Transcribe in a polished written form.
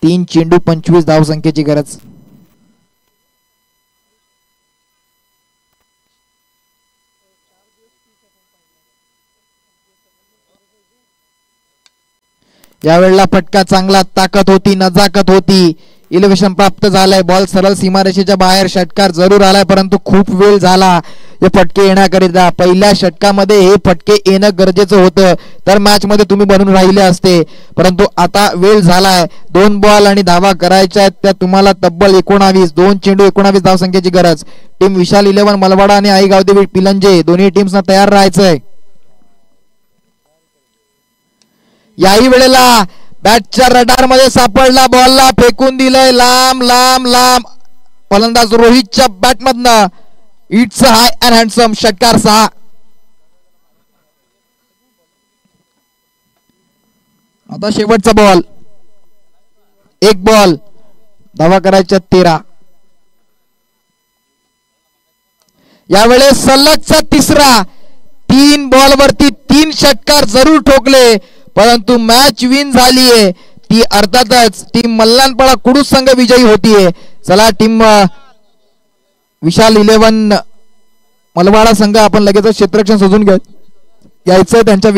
3 चेंडू 25 धावसंख्येची गरज. यावेळेला फटका चांगला, ताकद होती, नजाकत होती, इलेव्हेशन प्राप्त झालंय. बॉल सरळ सीमारेषेच्या बाहेर, षटकार जरूर आलाय परंतु खूप वेळ झाला हे फटके येण्याकरिता. पहिल्या षटकामध्ये हे फटके येणं गरजेचं होतं, तर मॅच मध्ये तुम्ही बनून राहिले असते, परंतु आता वेळ झालाय. 2 बॉल आणि धावा करायच्या आहेत, त्या तुम्हाला तब्बल 19, 2 चेंडू 19 धावसंख्येची गरज. टीम विशाल 11 मलवाडा आणि आई गावदेवी पिलंजे दोन्ही टीम्सना तयार राहायचंय. याही वेळेला बॅटच्या रडार मध्ये सापडला, बॉलला फेकून दिलंय लांब लांब लांब. फलंदाज रोहितच्या बॅट मधनं इट्स हाय अँड हँडसम. षटकार 6. आता शेवटचा बॉल, 1 बॉल, धावा करायच्या 13. यावेळेस सलगचा तिसरा. 3 बॉल वरती 3 षटकार जरूर ठोकले परंतु मॅच विन झालीये ती अर्थातच टीम मल्हारपाडा कुडूस संघ विजयी होतीये. चला टीम विशाल 11 मलवाडा संघ आपण लगेच क्षेत्ररक्षण सजून घ्यायचं त्यांच्या